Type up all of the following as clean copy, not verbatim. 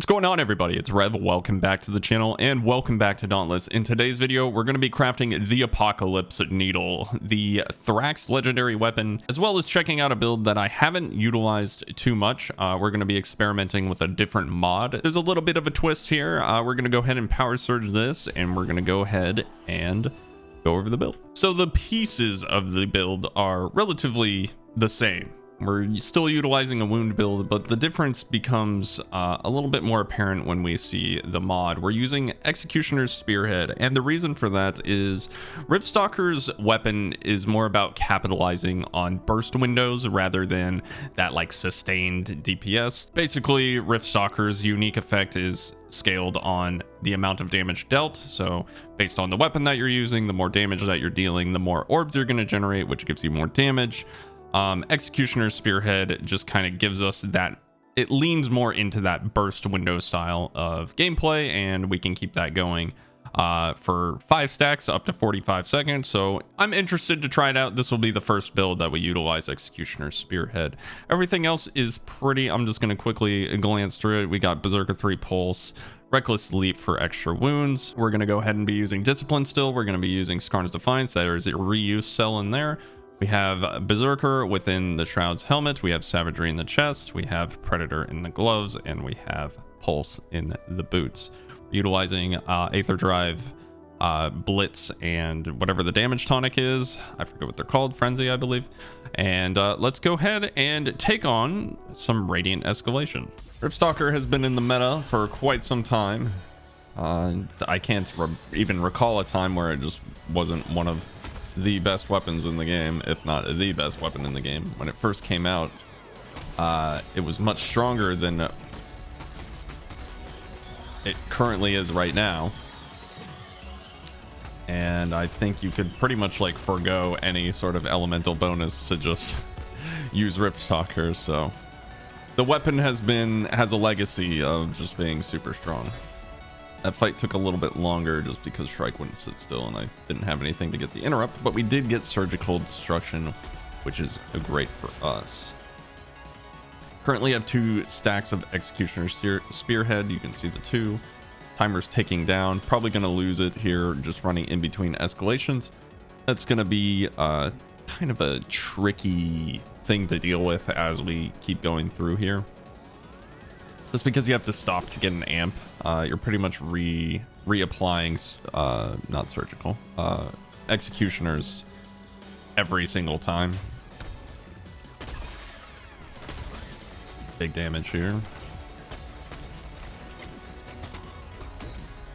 What's going on, everybody? It's Rev. Welcome back to the channel and welcome back to Dauntless. In today's video, we're going to be crafting the Apocalypse Needle, the Thrax legendary weapon, as well as checking out a build that I haven't utilized too much. We're going to be experimenting with a different mod. There's a little bit of a twist here. We're going to go ahead and power surge this, and we're going to go ahead and go over the build. So the pieces of the build are relatively the same. We're still utilizing a wound build, but the difference becomes a little bit more apparent when we see the mod. We're using Executioner's Spearhead, and the reason for that is Riftstalker's weapon is more about capitalizing on burst windows rather than that like sustained DPS. Basically, Riftstalker's unique effect is scaled on the amount of damage dealt. So based on the weapon that you're using, the more damage that you're dealing, the more orbs you're going to generate, which gives you more damage. Executioner's Spearhead just kind of gives us that, it leans more into that burst window style of gameplay, and we can keep that going for 5 stacks up to 45 seconds. So I'm interested to try it out. This will be the first build that we utilize Executioner's Spearhead. Everything else is pretty, I'm just going to quickly glance through it. We got Berserker 3 Pulse, Reckless Leap for extra wounds. We're going to go ahead and be using Discipline still. We're going to be using Skarn's Defiance. There is a reuse cell in there. We have Berserker within the Shroud's helmet, we have Savagery in the chest, we have Predator in the gloves, and we have Pulse in the boots. We're utilizing Aether Drive, Blitz, and whatever the damage tonic is. I forget what they're called, Frenzy, I believe. And let's go ahead and take on some Radiant Escalation. Riftstalker has been in the meta for quite some time. I can't even recall a time where it just wasn't one of the best weapons in the game, if not the best weapon in the game. When it first came out, it was much stronger than it currently is right now, and I think you could pretty much like forgo any sort of elemental bonus to just use Riftstalker. So the weapon has a legacy of just being super strong. That fight took a little bit longer just because Shrike wouldn't sit still and I didn't have anything to get the interrupt, but we did get Surgical Destruction, which is great for us. Currently have 2 stacks of Executioner's Spearhead. You can see the 2. Timer's ticking down. Probably going to lose it here just running in between escalations. That's going to be kind of a tricky thing to deal with as we keep going through here. Just because you have to stop to get an amp, you're pretty much reapplying not surgical executioners every single time. Big damage here. I'm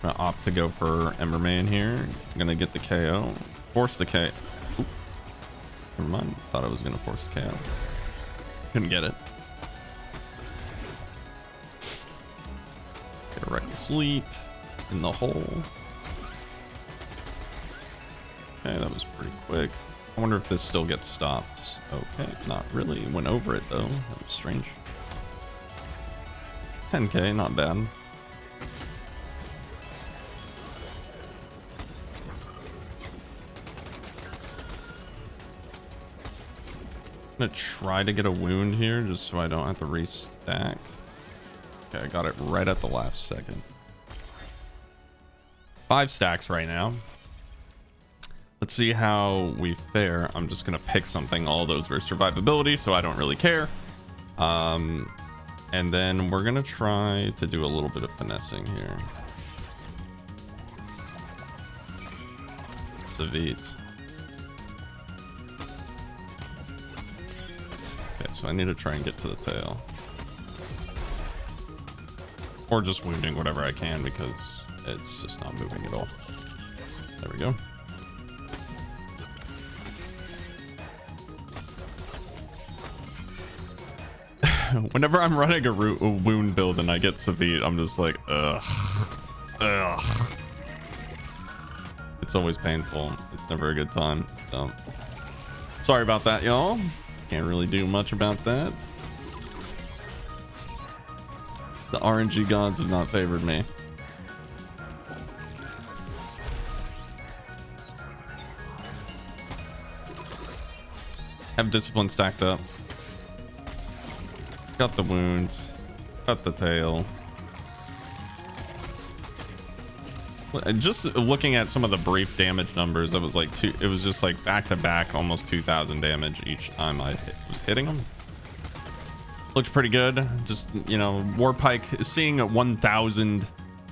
gonna opt to go for Emberman here. I'm gonna get the KO, force the KO. Oop. Never mind, thought I was gonna force the KO. Couldn't get it. Get a Reckless Sleep in the hole. Okay, that was pretty quick. I wonder if this still gets stopped. Okay, not really. Went over it though. That was strange. 10k, not bad. I'm gonna try to get a wound here just so I don't have to restack. Okay, I got it right at the last second. 5 stacks right now. Let's see how we fare. I'm just gonna pick something, all those are survivability, so I don't really care. And then we're gonna try to do a little bit of finessing here. Savit. Okay, so I need to try and get to the tail. Or just wounding whatever I can because it's just not moving at all. There we go. Whenever I'm running a wound build and I get Savit, I'm just like, ugh. It's always painful. It's never a good time. So, sorry about that, y'all. Can't really do much about that. The RNG gods have not favored me. Have discipline stacked up. Got the wounds. Got the tail. Just looking at some of the brief damage numbers, it was like it was just like back to back, almost 2,000 damage each time I was hitting them. Looked pretty good. Just, you know, Warpike, seeing 1,000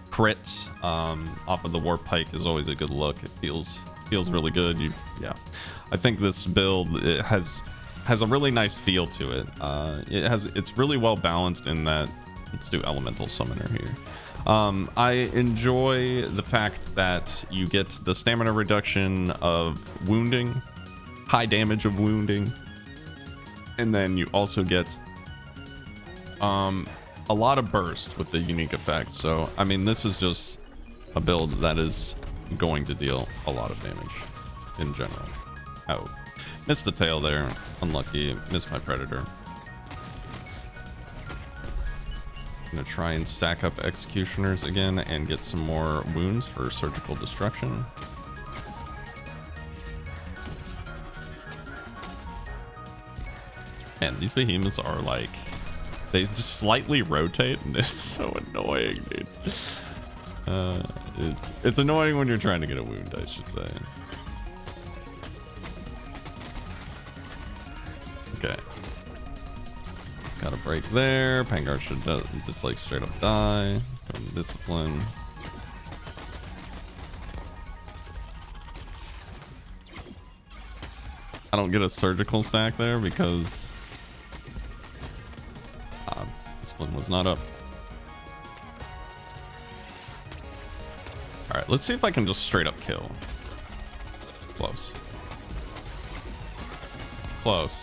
crits off of the Warpike is always a good look. It feels really good. Yeah, I think this build, it has a really nice feel to it. It's really well balanced in that. Let's do Elemental Summoner here. I enjoy the fact that you get the stamina reduction of wounding, high damage of wounding, and then you also get a lot of burst with the unique effect. So I mean, this is just a build that is going to deal a lot of damage in general. Oh, missed the tail there, unlucky. Missed my predator. Gonna try and stack up executioners again and get some more wounds for surgical destruction. And these behemoths are like, they just slightly rotate and it's so annoying, dude. It's annoying when you're trying to get a wound, I should say. Okay. Got a break there. Pangar should just like straight up die. Go to discipline. I don't get a surgical stack there because discipline was not up. All right, let's see if I can just straight up kill. Close. Close.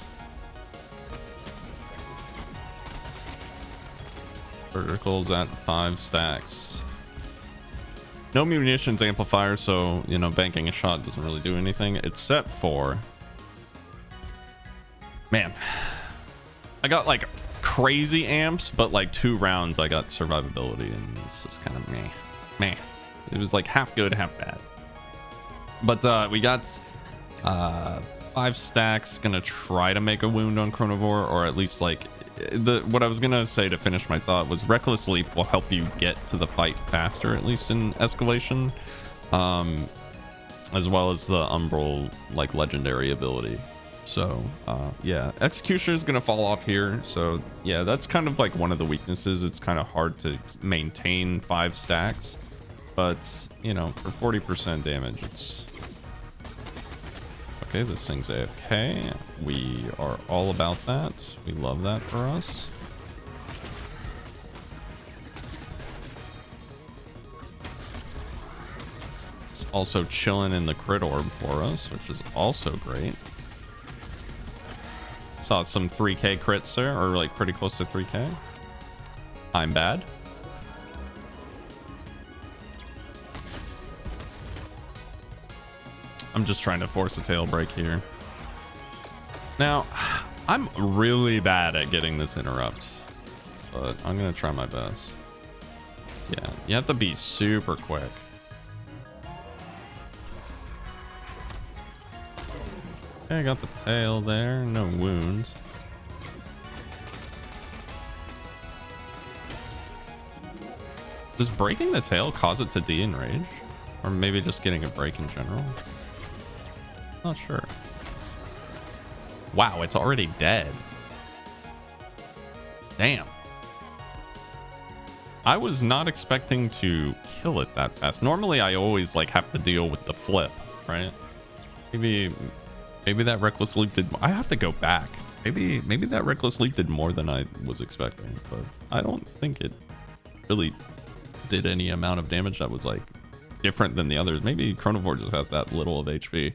Verticals at 5 stacks. No munitions amplifier, so you know, banking a shot doesn't really do anything except for, man, I got like crazy amps, but like 2 rounds I got survivability, and it's just kind of meh. It was like half good, half bad. But we got 5 stacks. Gonna try to make a wound on Chronovore, or at least like what I was gonna say to finish my thought was Reckless Leap will help you get to the fight faster, at least in escalation, as well as the Umbral like legendary ability. So yeah, Executioner is gonna fall off here. So yeah, that's kind of like one of the weaknesses. It's kind of hard to maintain 5 stacks, but you know, for 40% damage, it's okay. This thing's AFK. We are all about that. We love that for us. It's also chilling in the crit orb for us, which is also great. Saw some 3k crits there, or like pretty close to 3k. I'm bad. I'm just trying to force a tail break here. Now, I'm really bad at getting this interrupt, but I'm gonna try my best. Yeah, you have to be super quick. Okay, I got the tail there, no wounds. Does breaking the tail cause it to de-enrage? Or maybe just getting a break in general? Not sure. Wow, it's already dead. Damn. I was not expecting to kill it that fast. Normally I always like have to deal with the flip, right? Maybe that Reckless Leap did. I have to go back. Maybe that Reckless Leap did more than I was expecting, but I don't think it really did any amount of damage that was like different than the others. Maybe Chronovore just has that little of HP.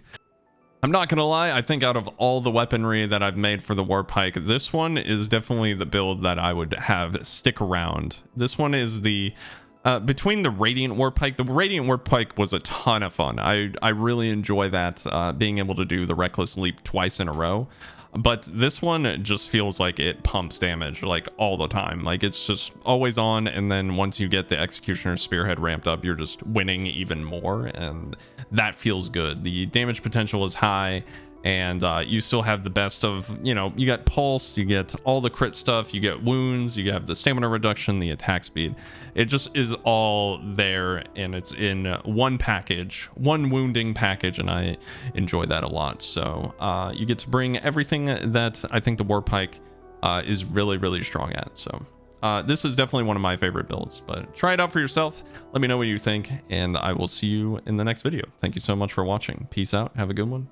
I'm not gonna lie, I think out of all the weaponry that I've made for the Warpike, this one is definitely the build that I would have stick around. This one is the between the Radiant Warpike. The Radiant Warpike was a ton of fun. I really enjoy that, being able to do the Reckless Leap twice in a row. But this one just feels like it pumps damage like all the time. Like it's just always on, and then once you get the Executioner Spearhead ramped up, you're just winning even more, and that feels good. The damage potential is high, and you still have the best of, you know, you get pulse, you get all the crit stuff, you get wounds, you have the stamina reduction, the attack speed. It just is all there, and it's in one package, one wounding package, and I enjoy that a lot. So you get to bring everything that I think the Warpike is really strong at. So this is definitely one of my favorite builds, but try it out for yourself. Let me know what you think, and I will see you in the next video. Thank you so much for watching. Peace out. Have a good one.